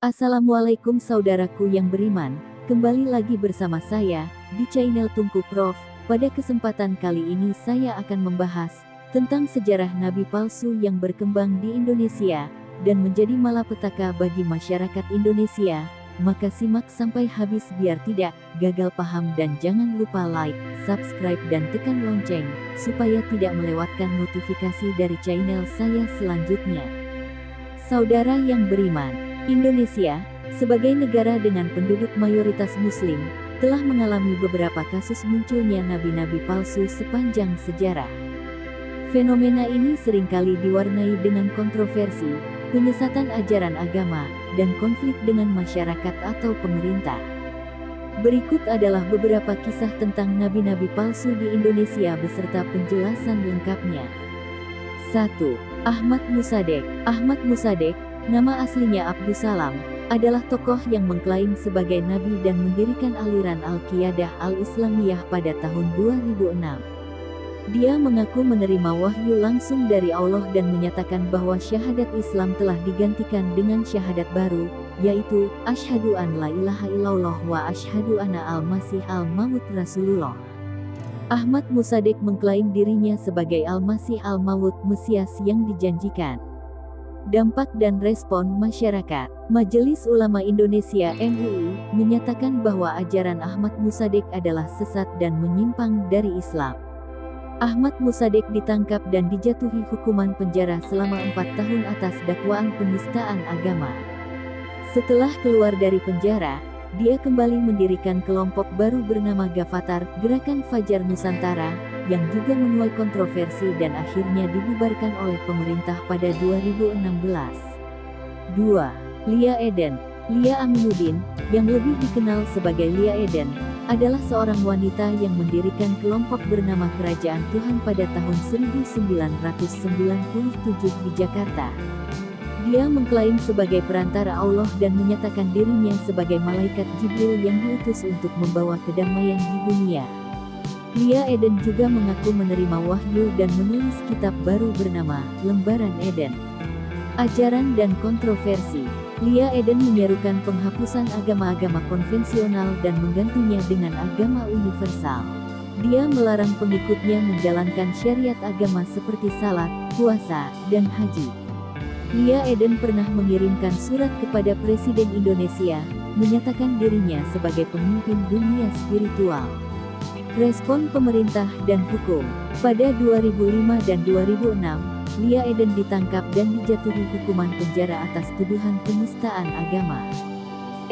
Assalamualaikum saudaraku yang beriman, kembali lagi bersama saya, di channel Tungku Prof. Pada kesempatan kali ini saya akan membahas tentang sejarah nabi palsu yang berkembang di Indonesia, dan menjadi malapetaka bagi masyarakat Indonesia. Maka simak sampai habis biar tidak gagal paham, dan jangan lupa like, subscribe dan tekan lonceng, supaya tidak melewatkan notifikasi dari channel saya selanjutnya. Saudara yang beriman, Indonesia, sebagai negara dengan penduduk mayoritas muslim, telah mengalami beberapa kasus munculnya nabi-nabi palsu sepanjang sejarah. Fenomena ini seringkali diwarnai dengan kontroversi, penyesatan ajaran agama, dan konflik dengan masyarakat atau pemerintah. Berikut adalah beberapa kisah tentang nabi-nabi palsu di Indonesia beserta penjelasan lengkapnya. 1. Ahmad Musadek. Ahmad Musadek, nama aslinya Abdus Salam, adalah tokoh yang mengklaim sebagai nabi dan mendirikan aliran Al-Qiyadah Al-Islamiyah pada tahun 2006. Dia mengaku menerima wahyu langsung dari Allah dan menyatakan bahwa syahadat Islam telah digantikan dengan syahadat baru, yaitu asyhadu an la ilaha illallah wa asyhadu anna al-masih al-maut Rasulullah. Ahmad Musadek mengklaim dirinya sebagai Al-Masih Al-Maut, Mesias yang dijanjikan. Dampak dan respon masyarakat. Majelis Ulama Indonesia (MUI) menyatakan bahwa ajaran Ahmad Musadek adalah sesat dan menyimpang dari Islam. Ahmad Musadek ditangkap dan dijatuhi hukuman penjara selama 4 tahun atas dakwaan penistaan agama. Setelah keluar dari penjara, dia kembali mendirikan kelompok baru bernama Gavatar, Gerakan Fajar Nusantara, yang juga menuai kontroversi dan akhirnya dibubarkan oleh pemerintah pada 2016. 2. Lia Eden. Lia Aminuddin, yang lebih dikenal sebagai Lia Eden, adalah seorang wanita yang mendirikan kelompok bernama Kerajaan Tuhan pada tahun 1997 di Jakarta. Dia mengklaim sebagai perantara Allah dan menyatakan dirinya sebagai malaikat Jibril yang diutus untuk membawa kedamaian di dunia. Lia Eden juga mengaku menerima wahyu dan menulis kitab baru bernama Lembaran Eden. Ajaran dan kontroversi. Lia Eden menyerukan penghapusan agama-agama konvensional dan menggantinya dengan agama universal. Dia melarang pengikutnya menjalankan syariat agama seperti salat, puasa, dan haji. Lia Eden pernah mengirimkan surat kepada Presiden Indonesia, menyatakan dirinya sebagai pemimpin dunia spiritual. Respon pemerintah dan hukum. Pada 2005 dan 2006, Lia Eden ditangkap dan dijatuhi hukuman penjara atas tuduhan penistaan agama.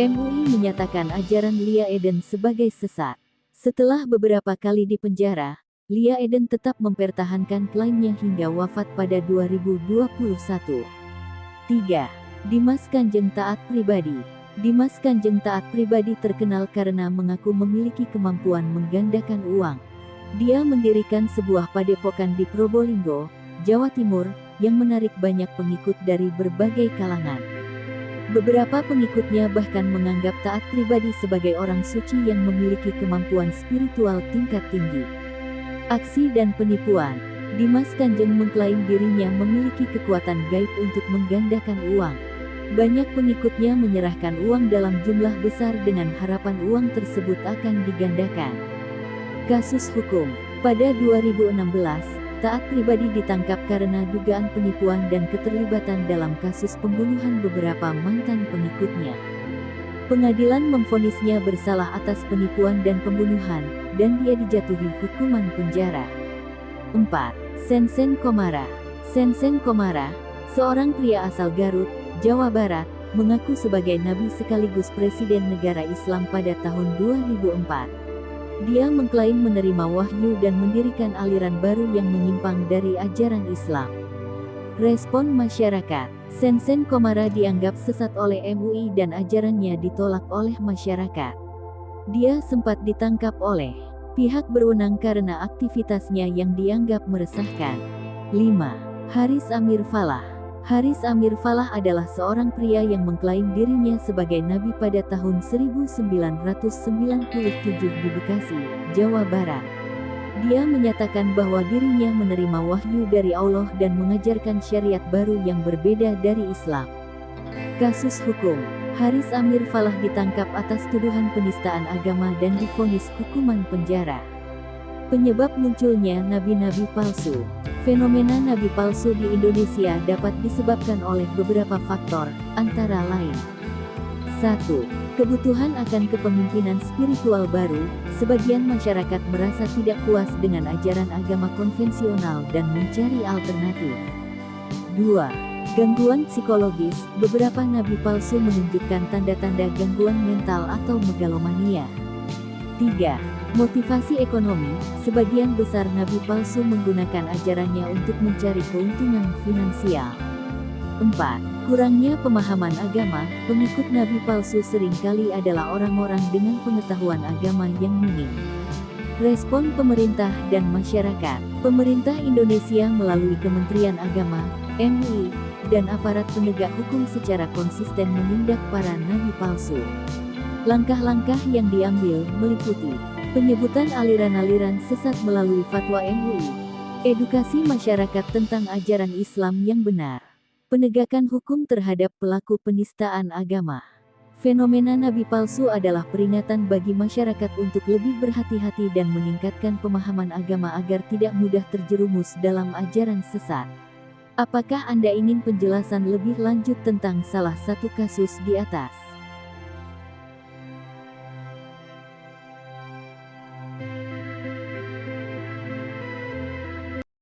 MUI menyatakan ajaran Lia Eden sebagai sesat. Setelah beberapa kali dipenjara, Lia Eden tetap mempertahankan klaimnya hingga wafat pada 2021. 3. Dimas Kanjeng Taat Pribadi. Dimas Kanjeng Taat Pribadi terkenal karena mengaku memiliki kemampuan menggandakan uang. Dia mendirikan sebuah padepokan di Probolinggo, Jawa Timur, yang menarik banyak pengikut dari berbagai kalangan. Beberapa pengikutnya bahkan menganggap Taat Pribadi sebagai orang suci yang memiliki kemampuan spiritual tingkat tinggi. Aksi dan penipuan. Dimas Kanjeng mengklaim dirinya memiliki kekuatan gaib untuk menggandakan uang. Banyak pengikutnya menyerahkan uang dalam jumlah besar dengan harapan uang tersebut akan digandakan. Kasus hukum. Pada 2016, Taat Pribadi ditangkap karena dugaan penipuan dan keterlibatan dalam kasus pembunuhan beberapa mantan pengikutnya. Pengadilan memvonisnya bersalah atas penipuan dan pembunuhan, dan dia dijatuhi hukuman penjara. 4. Sensen Komara. Sensen Komara, seorang pria asal Garut, Jawa Barat, mengaku sebagai nabi sekaligus presiden negara Islam pada tahun 2004. Dia mengklaim menerima wahyu dan mendirikan aliran baru yang menyimpang dari ajaran Islam. Respon masyarakat. Sensen Komara dianggap sesat oleh MUI dan ajarannya ditolak oleh masyarakat. Dia sempat ditangkap oleh pihak berwenang karena aktivitasnya yang dianggap meresahkan. 5. Haris Amir Falah. Haris Amir Falah adalah seorang pria yang mengklaim dirinya sebagai nabi pada tahun 1997 di Bekasi, Jawa Barat. Dia menyatakan bahwa dirinya menerima wahyu dari Allah dan mengajarkan syariat baru yang berbeda dari Islam. Kasus hukum. Haris Amir Falah ditangkap atas tuduhan penistaan agama dan divonis hukuman penjara. Penyebab munculnya nabi-nabi palsu. Fenomena nabi palsu di Indonesia dapat disebabkan oleh beberapa faktor, antara lain 1. Kebutuhan akan kepemimpinan spiritual baru. Sebagian masyarakat merasa tidak puas dengan ajaran agama konvensional dan mencari alternatif. 2. Gangguan psikologis. Beberapa nabi palsu menunjukkan tanda-tanda gangguan mental atau megalomania. 3. Motivasi ekonomi. Sebagian besar nabi palsu menggunakan ajarannya untuk mencari keuntungan finansial. 4. Kurangnya pemahaman agama. Pengikut nabi palsu seringkali adalah orang-orang dengan pengetahuan agama yang minim. Respon pemerintah dan masyarakat. Pemerintah Indonesia melalui Kementerian Agama, MUI, dan aparat penegak hukum secara konsisten menindak para nabi palsu. Langkah-langkah yang diambil meliputi penyebutan aliran-aliran sesat melalui fatwa MUI, edukasi masyarakat tentang ajaran Islam yang benar, penegakan hukum terhadap pelaku penistaan agama. Fenomena nabi palsu adalah peringatan bagi masyarakat untuk lebih berhati-hati dan meningkatkan pemahaman agama agar tidak mudah terjerumus dalam ajaran sesat. Apakah Anda ingin penjelasan lebih lanjut tentang salah satu kasus di atas?